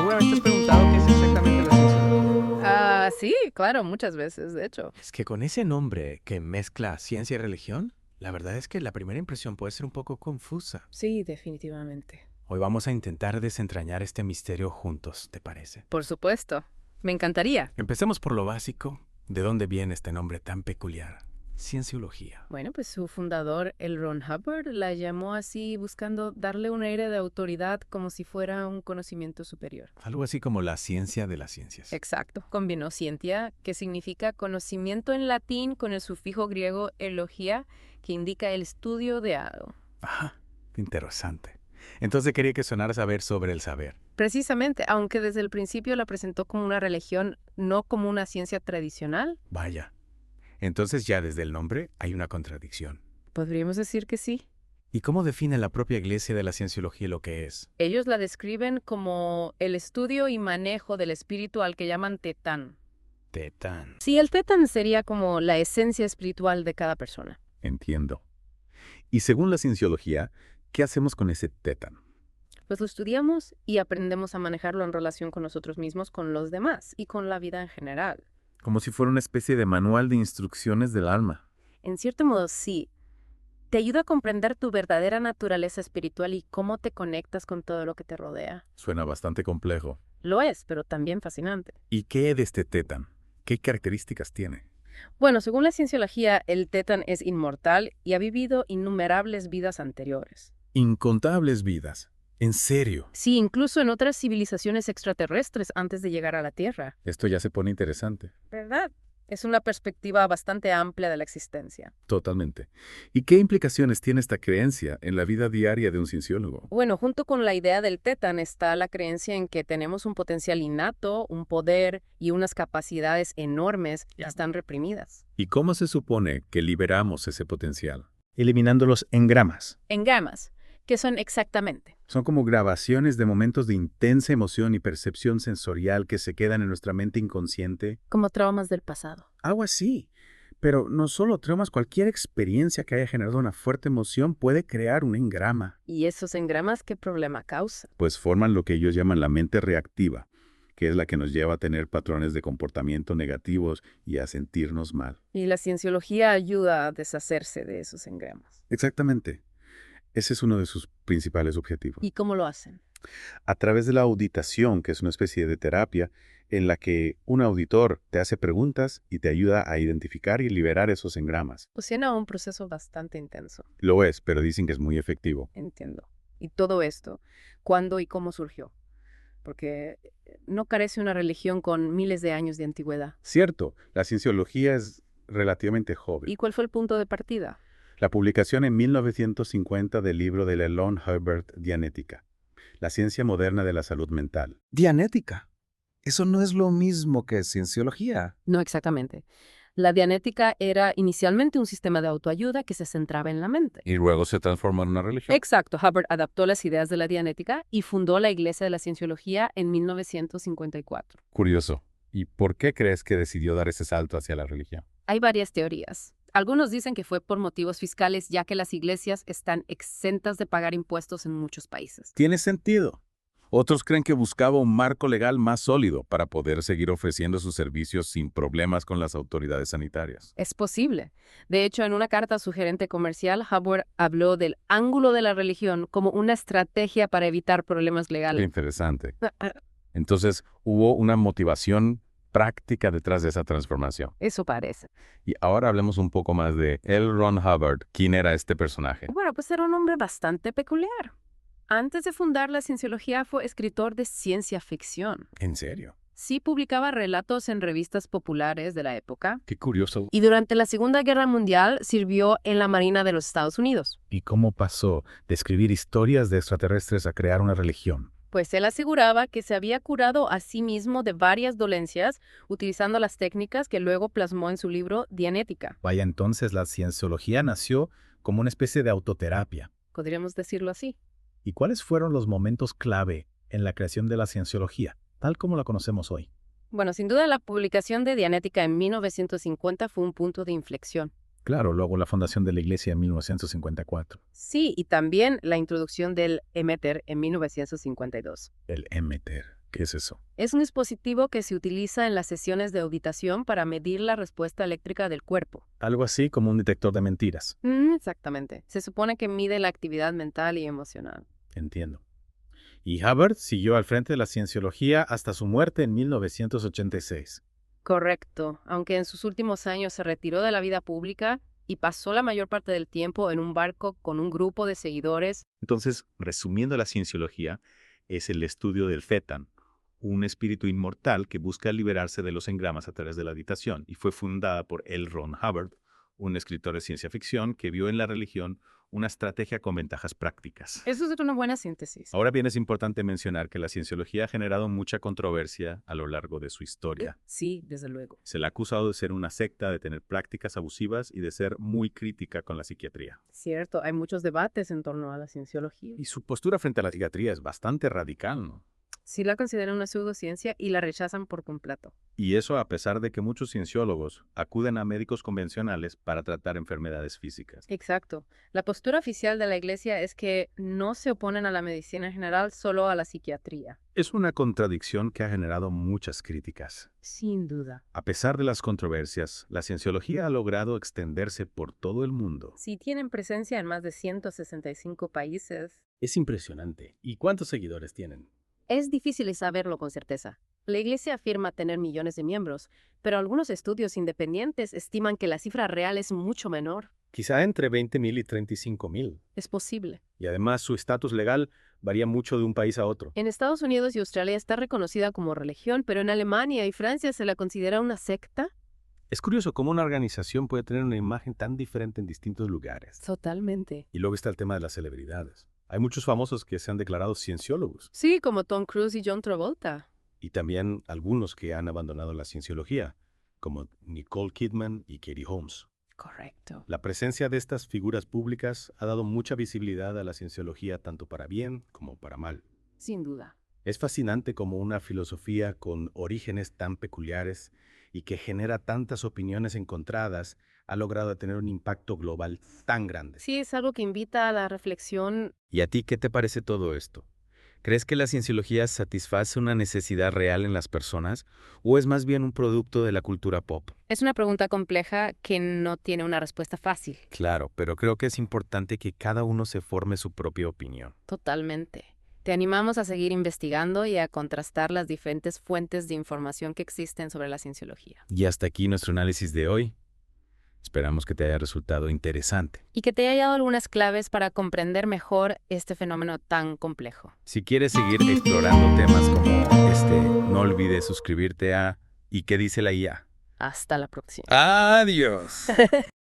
¿Alguna vez te has preguntado qué es exactamente la cienciología? Sí, claro, muchas veces, de hecho. Es que con ese nombre que mezcla ciencia y religión, la verdad es que la primera impresión puede ser un poco confusa. Sí, definitivamente. Hoy vamos a intentar desentrañar este misterio juntos, ¿te parece? Por supuesto. Me encantaría. Empecemos por lo básico. ¿De dónde viene este nombre tan peculiar? Cienciología. Bueno, pues su fundador, L. Ron Hubbard, la llamó así buscando darle un aire de autoridad como si fuera un conocimiento superior. Algo así como la ciencia de las ciencias. Exacto. Combinó scientia, que significa conocimiento en latín, con el sufijo griego elogia, que indica el estudio de algo. Ajá, interesante. Entonces quería que sonara saber sobre el saber. Precisamente, aunque desde el principio la presentó como una religión, no como una ciencia tradicional, Vaya. Entonces ya desde el nombre hay una contradicción. podríamos decir que sí. ¿Y cómo define la propia Iglesia de la Cienciología lo que es? Ellos la describen como el estudio y manejo del espíritu al que llaman tetán. Tetán. Sí, el tetán sería como la esencia espiritual de cada persona. Entiendo. Y según la cienciología, ¿qué hacemos con ese tétano? Pues lo estudiamos y aprendemos a manejarlo en relación con nosotros mismos, con los demás y con la vida en general. Como si fuera una especie de manual de instrucciones del alma. En cierto modo, sí. Te ayuda a comprender tu verdadera naturaleza espiritual y cómo te conectas con todo lo que te rodea. Suena bastante complejo. Lo es, pero también fascinante. ¿Y qué de este tétano? ¿Qué características tiene? Bueno, según la cienciología, el tetán es inmortal y ha vivido innumerables vidas anteriores. Incontables vidas. ¿En serio? Sí, incluso en otras civilizaciones extraterrestres antes de llegar a la Tierra. Esto ya se pone interesante. ¿Verdad? Es una perspectiva bastante amplia de la existencia. Totalmente. ¿Y qué implicaciones tiene esta creencia en la vida diaria de un cienciólogo? Bueno, junto con la idea del tetán está la creencia en que tenemos un potencial innato, un poder y unas capacidades enormes que están reprimidas. ¿Y cómo se supone que liberamos ese potencial? Eliminando los engramas. Engramas, que son exactamente. Son como grabaciones de momentos de intensa emoción y percepción sensorial que se quedan en nuestra mente inconsciente. Como traumas del pasado. Algo así. Pero no solo traumas, cualquier experiencia que haya generado una fuerte emoción puede crear un engrama. ¿Y esos engramas qué problema causan? Pues forman lo que ellos llaman la mente reactiva, que es la que nos lleva a tener patrones de comportamiento negativos y a sentirnos mal. Y la cienciología ayuda a deshacerse de esos engramas. Exactamente. Ese es uno de sus principales objetivos. ¿Y cómo lo hacen? A través de la auditación, que es una especie de terapia en la que un auditor te hace preguntas y te ayuda a identificar y liberar esos engramas. Pues suena un proceso bastante intenso. Lo es, pero dicen que es muy efectivo. Entiendo. Y todo esto, ¿cuándo y cómo surgió? Porque no carece una religión con miles de años de antigüedad. Cierto, la cienciología es relativamente joven. ¿Y cuál fue el punto de partida? La publicación en 1950 del libro de Elon Hubbard, Dianética, la ciencia moderna de la salud mental. Dianética. Eso no es lo mismo que cienciología. No exactamente. La Dianética era inicialmente un sistema de autoayuda que se centraba en la mente. Y luego se transformó en una religión. Exacto, Hubbard adaptó las ideas de la Dianética y fundó la Iglesia de la Cienciología en 1954. Curioso. ¿Y por qué crees que decidió dar ese salto hacia la religión? Hay varias teorías. Algunos dicen que fue por motivos fiscales, ya que las iglesias están exentas de pagar impuestos en muchos países. Tiene sentido. Otros creen que buscaba un marco legal más sólido para poder seguir ofreciendo sus servicios sin problemas con las autoridades sanitarias. Es posible. De hecho, en una carta a su gerente comercial, Hubbard habló del ángulo de la religión como una estrategia para evitar problemas Qué legales. interesante. Entonces, hubo una motivación práctica detrás de esa transformación. Eso parece. Y ahora hablemos un poco más de L. Ron Hubbard. ¿Quién era este personaje? Bueno, pues era un hombre bastante peculiar. Antes de fundar la cienciología fue escritor de ciencia ficción. ¿En serio? Sí publicaba relatos en revistas populares de la época. Qué curioso. Y durante la Segunda Guerra Mundial sirvió en la Marina de los Estados Unidos. ¿Y cómo pasó de escribir historias de extraterrestres a crear una religión? Pues él aseguraba que se había curado a sí mismo de varias dolencias utilizando las técnicas que luego plasmó en su libro Dianética. Vaya, entonces la cienciología nació como una especie de autoterapia. Podríamos decirlo así. ¿Y cuáles fueron los momentos clave en la creación de la cienciología, tal como la conocemos hoy? Bueno, sin duda la publicación de Dianética en 1950 fue un punto de inflexión. Claro, luego la fundación de la Iglesia en 1954. Sí, y también la introducción del Éter en 1952. El Éter. ¿Qué es eso? Es un dispositivo que se utiliza en las sesiones de auditación para medir la respuesta eléctrica del cuerpo. Algo así como un detector de mentiras. Exactamente. Se supone que mide la actividad mental y emocional. Entiendo. Y Hubbard siguió al frente de la cienciología hasta su muerte en 1986. Correcto, aunque en sus últimos años se retiró de la vida pública y pasó la mayor parte del tiempo en un barco con un grupo de seguidores. Entonces, resumiendo, la cienciología es el estudio del Fetan, un espíritu inmortal que busca liberarse de los engramas a través de la auditación, y fue fundada por L. Ron Hubbard, un escritor de ciencia ficción que vio en la religión una estrategia con ventajas prácticas. Eso es una buena síntesis. Ahora bien, es importante mencionar que la cienciología ha generado mucha controversia a lo largo de su historia. Sí, desde luego. Se le ha acusado de ser una secta, de tener prácticas abusivas y de ser muy crítica con la psiquiatría. Cierto, hay muchos debates en torno a la cienciología. Y su postura frente a la psiquiatría es bastante radical, ¿no? Sí la consideran una pseudociencia y la rechazan por completo. Y eso a pesar de que muchos cienciólogos acuden a médicos convencionales para tratar enfermedades físicas. Exacto. La postura oficial de la Iglesia es que no se oponen a la medicina en general, solo a la psiquiatría. Es una contradicción que ha generado muchas críticas. Sin duda. A pesar de las controversias, la cienciología ha logrado extenderse por todo el mundo. Si tienen presencia en más de 165 países, Es impresionante. ¿Y cuántos seguidores tienen? es difícil saberlo con certeza. La Iglesia afirma tener millones de miembros, pero algunos estudios independientes estiman que la cifra real es mucho menor. Quizá entre 20,000 y 35,000. Es posible. Y además su estatus legal varía mucho de un país a otro. En Estados Unidos y Australia está reconocida como religión, pero en Alemania y Francia se la considera una secta. Es curioso cómo una organización puede tener una imagen tan diferente en distintos lugares. Totalmente. Y luego está el tema de las celebridades. Hay muchos famosos que se han declarado cienciólogos. Sí, como Tom Cruise y John Travolta. Y también algunos que han abandonado la cienciología, como Nicole Kidman y Katie Holmes. Correcto. La presencia de estas figuras públicas ha dado mucha visibilidad a la cienciología tanto para bien como para mal. Sin duda. Es fascinante cómo una filosofía con orígenes tan peculiares y que genera tantas opiniones encontradas ha logrado tener un impacto global tan grande. Sí, es algo que invita a la reflexión. ¿Y a ti qué te parece todo esto? ¿Crees que la cienciología satisface una necesidad real en las personas o es más bien un producto de la cultura pop? Es una pregunta compleja que no tiene una respuesta fácil. Claro, pero creo que es importante que cada uno se forme su propia opinión. Totalmente. Te animamos a seguir investigando y a contrastar las diferentes fuentes de información que existen sobre la cienciología. Y hasta aquí nuestro análisis de hoy. Esperamos que te haya resultado interesante. Y que te haya dado algunas claves para comprender mejor este fenómeno tan complejo. Si quieres seguir explorando temas como este, no olvides suscribirte a ¿Y qué dice la IA? Hasta la próxima. ¡Adiós!